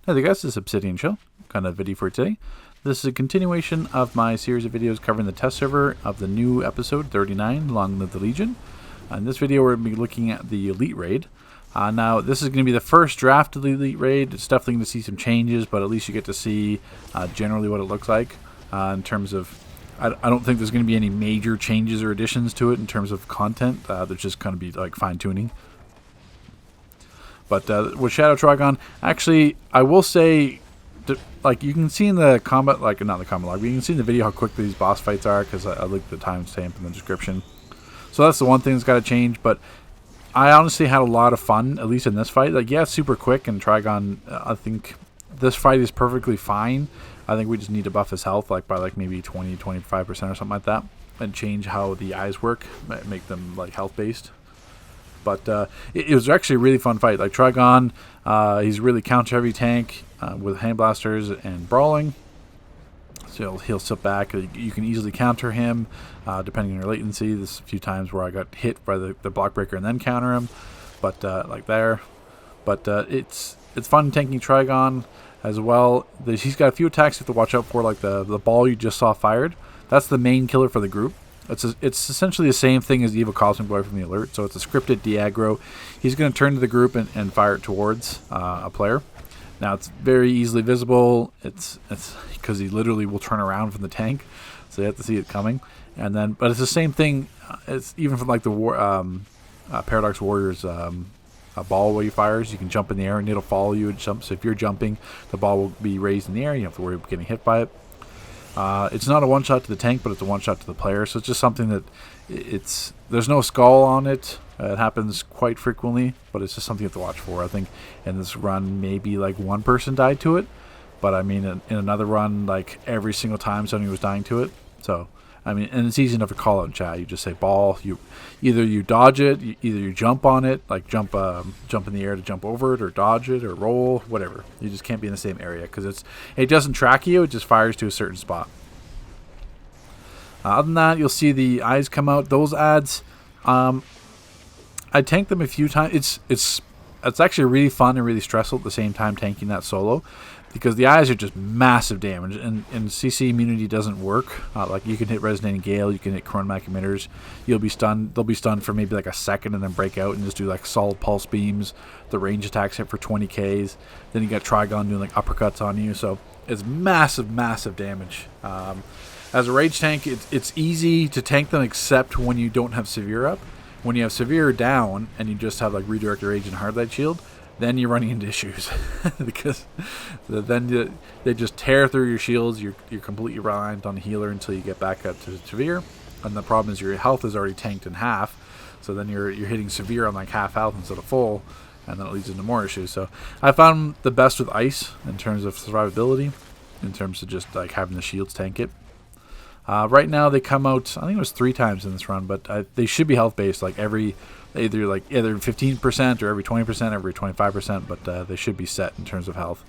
Hey there guys, this is Obsidian Show, kind of video for today. This is a continuation of my series of videos covering the test server of the new episode 39, Long Live the Legion. In this video we're going to be looking at the Elite Raid. Now this is going to be the first draft of the Elite Raid. It's definitely going to see some changes, but at least you get to see generally what it looks like in terms of... I don't think there's going to be any major changes or additions to it in terms of content. There's just going to be like fine-tuning. But with Shadow Trigon, actually, I will say, like, you can see in the combat, like, not the combat log, but you can see in the video how quick these boss fights are, because I linked the timestamp in the description. So that's the one thing that's got to change, but I honestly had a lot of fun, at least in this fight. Like, yeah, it's super quick, and Trigon, I think this fight is perfectly fine. I think we just need to buff his health, like, by, like, maybe 20-25% or something like that, and change how the eyes work, make them, like, health-based. But it was actually a really fun fight. Like Trigon, he's really counter-heavy tank with hand blasters and brawling. So he'll sit back. You can easily counter him depending on your latency. There's a few times where I got hit by the block breaker and then counter him. But like there. But it's fun tanking Trigon as well. He's got a few attacks you have to watch out for, like the ball you just saw fired. That's the main killer for the group. It's essentially the same thing as the Evil Cosmic Boy from the Alert, so it's a scripted de-aggro. He's going to turn to the group and fire it towards a player. Now, it's very easily visible. It's because he literally will turn around from the tank, so you have to see it coming. And then, but it's the same thing. It's even from like the Paradox Warrior's a ball where he fires. You can jump in the air and it'll follow you and jump. So if you're jumping, the ball will be raised in the air. You don't have to worry about getting hit by it. It's not a one-shot to the tank, but it's a one-shot to the player. So it's just something that there's no skull on it. It happens quite frequently, but it's just something you have to watch for. I think in this run, maybe like one person died to it. But I mean, in another run, like every single time somebody was dying to it. So, I mean, and it's easy enough to call out in chat. You just say ball. Either you dodge it, either you jump on it, like jump in the air to jump over it, or dodge it, or roll, whatever. You just can't be in the same area because it doesn't track you. It just fires to a certain spot. Other than that, you'll see the eyes come out. Those ads, I tanked them a few times. It's actually really fun and really stressful at the same time tanking that solo. Because the eyes are just massive damage, and CC immunity doesn't work. Like you can hit Resonating Gale, you can hit Chronomac emitters. You'll be stunned. They'll be stunned for maybe like a second, and then break out and just do like solid pulse beams. The range attacks hit for 20Ks. Then you got Trigon doing like uppercuts on you. So it's massive, massive damage. As a rage tank, it's easy to tank them, except when you don't have severe up. When you have severe down and you just have like redirected rage and hard light shield, then you're running into issues because then they just tear through your shields. You're completely reliant on the healer until you get back up to severe, and the problem is your health is already tanked in half. So then you're hitting severe on like half health instead of full, and then it leads into more issues. So I found the best with ice in terms of survivability, in terms of just like having the shields tank it. Right now they come out, I think it was 3 times in this run, but they should be health based, like either 15% or every 20%, every 25%, but they should be set in terms of health.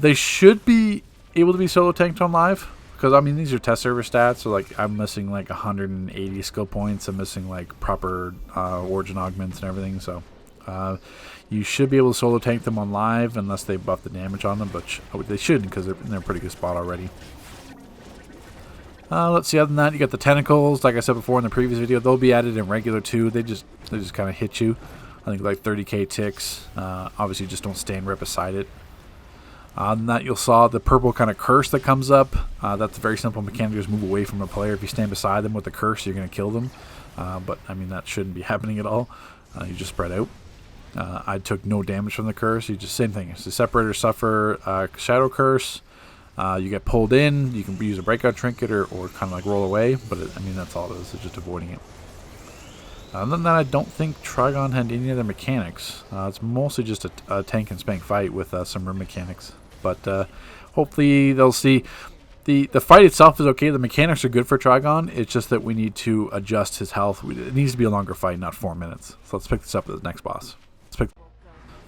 They should be able to be solo tanked on live, because I mean these are test server stats, so like I'm missing like 180 skill points. I'm missing like proper origin augments and everything, so you should be able to solo tank them on live unless they buff the damage on them, but they shouldn't because they're in a pretty good spot already. Let's see, other than that, you got the tentacles. Like I said before in the previous video, they'll be added in regular too. They just kind of hit you. I think like 30k ticks. Obviously, just don't stand right beside it. Other than that, you'll saw the purple kind of curse that comes up. That's a very simple mechanic. Just move away from a player. If you stand beside them with the curse, you're going to kill them. But, I mean, that shouldn't be happening at all. You just spread out. I took no damage from the curse. You just, same thing. It's the separator suffer shadow curse. You get pulled in, you can use a breakout trinket or kind of like roll away, but I mean that's all it is, it's just avoiding it. Other than that, I don't think Trigon had any other mechanics. It's mostly just a tank and spank fight with some room mechanics. But hopefully they'll see. The fight itself is okay, the mechanics are good for Trigon, it's just that we need to adjust his health. It needs to be a longer fight, not 4 minutes. So let's pick this up with the next boss.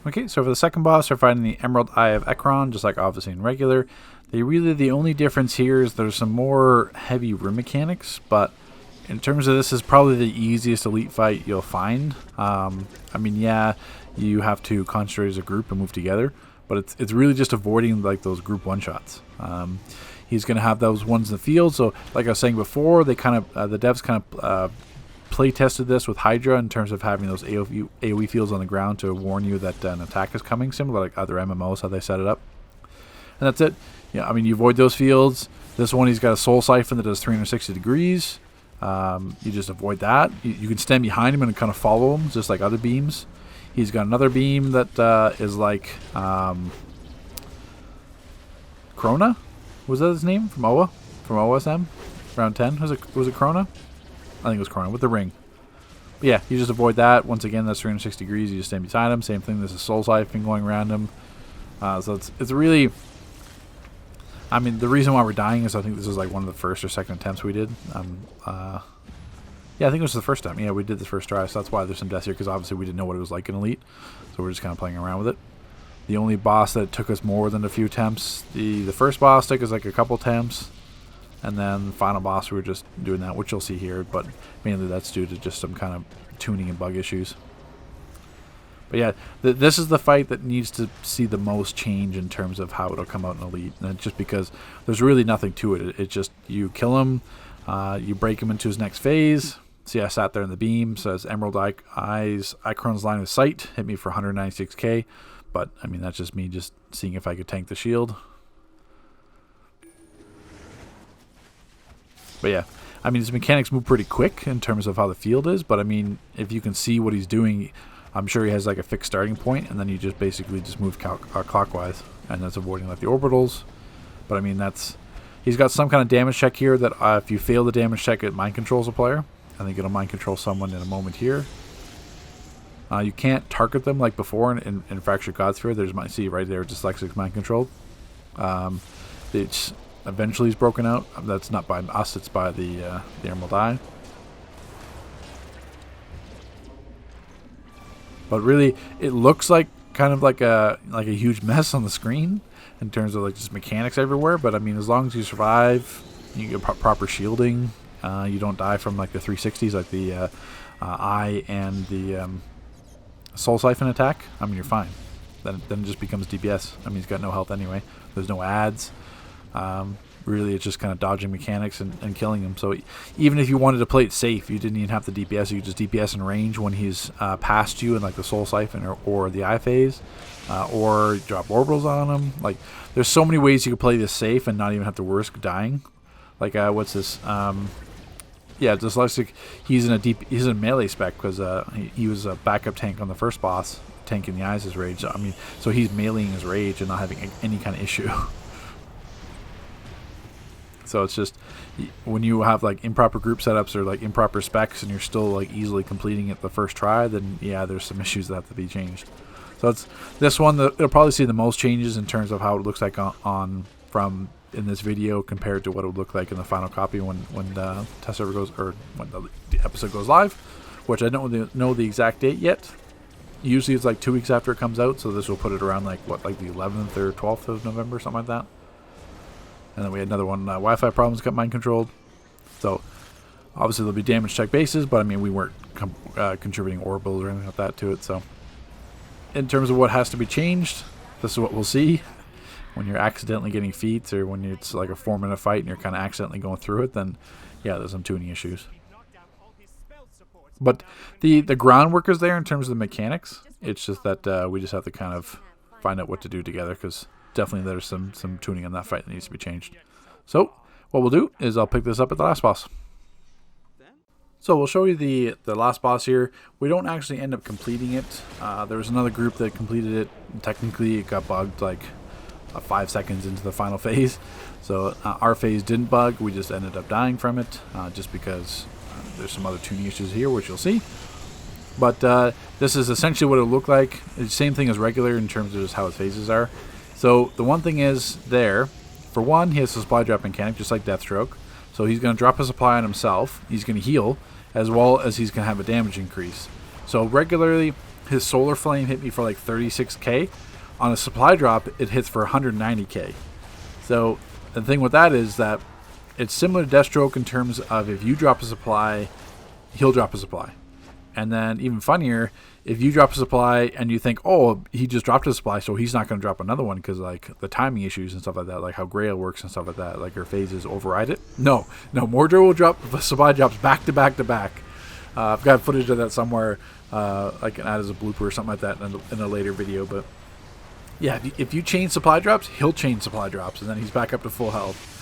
Okay, so for the second boss, we're fighting the Emerald Eye of Ekron, just like obviously in regular. The only difference here is there's some more heavy room mechanics, but in terms of this is probably the easiest elite fight you'll find. I mean, yeah, you have to concentrate as a group and move together, but it's really just avoiding like those group one shots. He's going to have those ones in the field. So like I was saying before, they kind of the devs kind of play tested this with Hydra in terms of having those AoE fields on the ground to warn you that an attack is coming, similar like other MMOs how they set it up. And that's it. Yeah, I mean, you avoid those fields. This one, he's got a Soul Siphon that does 360 degrees. You just avoid that. You can stand behind him and kind of follow him, just like other beams. He's got another beam that is like Krona? Was that his name? From OA? From OSM? Round 10? Was it Krona? I think it was Krona with the ring. But yeah, you just avoid that. Once again, that's 360 degrees. You just stand beside him. Same thing. There's a Soul Siphon going around him. So it's really... I mean, the reason why we're dying is I think this is like one of the first or second attempts we did. Yeah, I think it was the first time. Yeah, we did the first try, so that's why there's some deaths here, because obviously we didn't know what it was like in Elite. So we're just kind of playing around with it. The only boss that took us more than a few attempts, the first boss took us like a couple attempts. And then the final boss, we were just doing that, which you'll see here. But mainly that's due to just some kind of tuning and bug issues. But yeah, this is the fight that needs to see the most change in terms of how it'll come out in Elite. And it's just because there's really nothing to it. It's just you kill him, you break him into his next phase. See, I sat there in the beam. Says Emerald Eyes, Icron's line of sight. Hit me for 196k. But, I mean, that's just me just seeing if I could tank the shield. But yeah, I mean, his mechanics move pretty quick in terms of how the field is. But, I mean, if you can see what he's doing... I'm sure he has like a fixed starting point, and then you just basically just move clockwise, and that's avoiding like the orbitals. But I mean, he's got some kind of damage check here that if you fail the damage check, it mind controls a player. I think it'll mind control someone in a moment here. You can't target them like before in Fractured Godsphere. There's my see right there, dyslexic mind controlled. It's eventually he's broken out. That's not by us; it's by the Emerald Eye. But really, it looks like kind of like a huge mess on the screen in terms of like just mechanics everywhere. But I mean, as long as you survive, you get proper shielding. You don't die from like the 360s, like the Eye and the Soul Siphon attack. I mean, you're fine. Then it just becomes DPS. I mean, he's got no health anyway. There's no ads. Really, it's just kind of dodging mechanics and killing him. So even if you wanted to play it safe, you didn't even have to DPS. You could just DPS in range when he's past you in like the Soul Siphon or the Eye phase, or drop orbitals on him. Like, there's so many ways you could play this safe and not even have to risk dying. Like, what's this? Yeah, dyslexic. He's in a melee spec because he was a backup tank on the first boss, tanking the Eyes' rage. I mean, so he's meleeing his rage and not having any kind of issue. So it's just when you have like improper group setups or like improper specs and you're still like easily completing it the first try, then yeah, there's some issues that have to be changed. So it's this one that it'll probably see the most changes in terms of how it looks like from in this video compared to what it would look like in the final copy when the test server goes, or when the episode goes live, which I don't know the exact date yet. Usually it's like 2 weeks after it comes out, so this will put it around like the 11th or 12th of November, something like that. And then we had another one, Wi-Fi problems got mind controlled. So obviously there'll be damage check bases, but I mean, we weren't contributing orbitals or anything like that to it. So in terms of what has to be changed, this is what we'll see. When you're accidentally getting feats, or when it's like a 4-minute fight and you're kind of accidentally going through it, then yeah, there's some tuning issues. But the groundwork is there in terms of the mechanics. It's just that we just have to kind of find out what to do together, because definitely there's some tuning on that fight that needs to be changed. So what we'll do is I'll pick this up at the last boss. So we'll show you the last boss here. We don't actually end up completing it. There was another group that completed it. Technically it got bugged like 5 seconds into the final phase. So our phase didn't bug. We just ended up dying from it just because there's some other tuning issues here, which you'll see. But this is essentially what it looked like. It's the same thing as regular in terms of just how its phases are. So the one thing is there, for one, he has a supply drop mechanic, just like Deathstroke. So he's going to drop a supply on himself. He's going to heal, as well as he's going to have a damage increase. So regularly, his Solar Flame hit me for like 36k. On a supply drop, it hits for 190k. So the thing with that is that it's similar to Deathstroke in terms of if you drop a supply, he'll drop a supply. And then even funnier, if you drop a supply and you think, oh, he just dropped a supply, so he's not going to drop another one because like the timing issues and stuff like that, like how Grail works and stuff like that, like your phases override it. No, Mordor will drop the supply drops back to back to back. I've got footage of that somewhere. I can add as a blooper or something like that in a later video. But yeah, if you chain supply drops, he'll chain supply drops, and then he's back up to full health.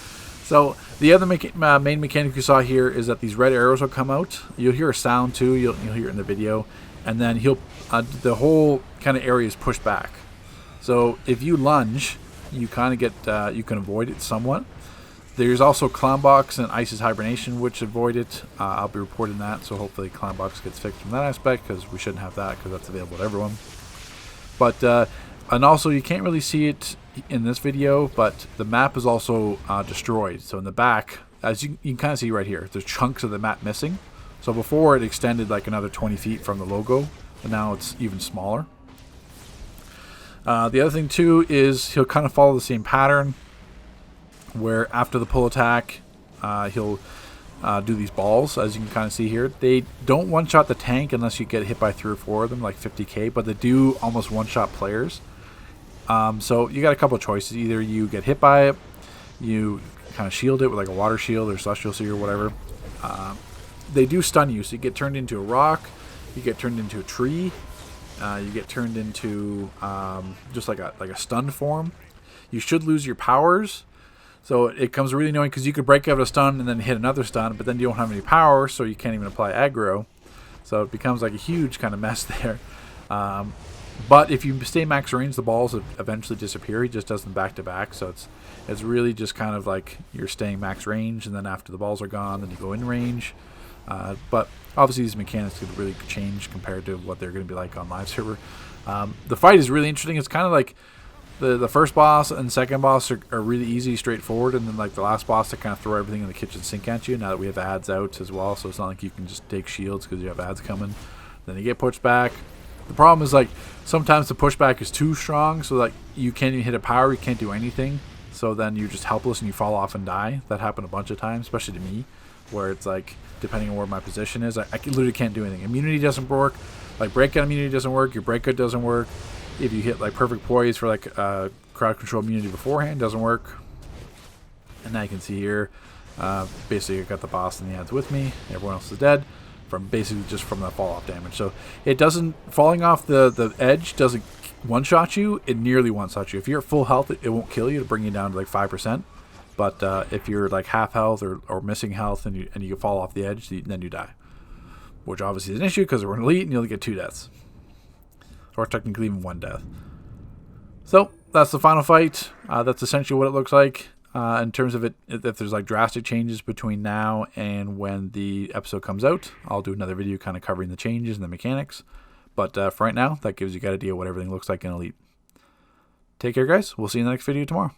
So the other main mechanic you saw here is that these red arrows will come out. You'll hear a sound too. You'll hear it in the video, and then the whole kind of area is pushed back. So if you lunge, you kind of get you can avoid it somewhat. There's also Clownbox and Ice's Hibernation, which avoid it. I'll be reporting that, so hopefully Clownbox gets fixed from that aspect, because we shouldn't have that, because that's available to everyone. But and also you can't really see it in this video, but the map is also destroyed. So in the back, as you can kind of see right here, there's chunks of the map missing. So before it extended like another 20 feet from the logo, and now it's even smaller. The other thing too is he'll kind of follow the same pattern, where after the pull attack, he'll do these balls, as you can kind of see here. They don't one-shot the tank unless you get hit by 3 or 4 of them, like 50k, but they do almost one-shot players. So you got a couple of choices. Either you get hit by it, you kind of shield it with like a water shield or celestial sea or whatever. They do stun you, so you get turned into a rock, you get turned into a tree, you get turned into just like a stun form. You should lose your powers. So it comes really annoying because you could break out a stun and then hit another stun, but then you don't have any power, so you can't even apply aggro. So it becomes like a huge kind of mess there. But if you stay max range, the balls eventually disappear. He just does them back to back, so it's really just kind of like you're staying max range, and then after the balls are gone, then you go in range. But obviously these mechanics could really change compared to what they're going to be like on live server. The fight is really interesting. It's kind of like the first boss and second boss are really easy, straightforward, and then like the last boss to kind of throw everything in the kitchen sink at you. Now that we have ads out as well, so it's not like you can just take shields because you have ads coming. Then you get pushed back. The problem is like sometimes the pushback is too strong, so like you can't even hit a power, you can't do anything. So then you're just helpless and you fall off and die. That happened a bunch of times, especially to me, where it's like depending on where my position is, I literally can't do anything. Immunity doesn't work. Like breakout immunity doesn't work. Your breakout doesn't work. If you hit like perfect poise for like crowd control immunity beforehand, doesn't work. And now you can see here, basically I got the boss and the ads with me. Everyone else is dead from basically just from the fall off damage. So it doesn't, falling off the edge doesn't one shot you. It nearly one shot you. If you're at full health, it won't kill you to bring you down to like 5%. But if you're like half health or missing health and you fall off the edge, then you die. Which obviously is an issue because we're an elite and you only get 2 deaths. Or technically even 1 death. So that's the final fight. That's essentially what it looks like. In terms of it, if there's like drastic changes between now and when the episode comes out, I'll do another video kind of covering the changes and the mechanics. But for right now, that gives you a good idea what everything looks like in Elite. Take care, guys. We'll see you in the next video tomorrow.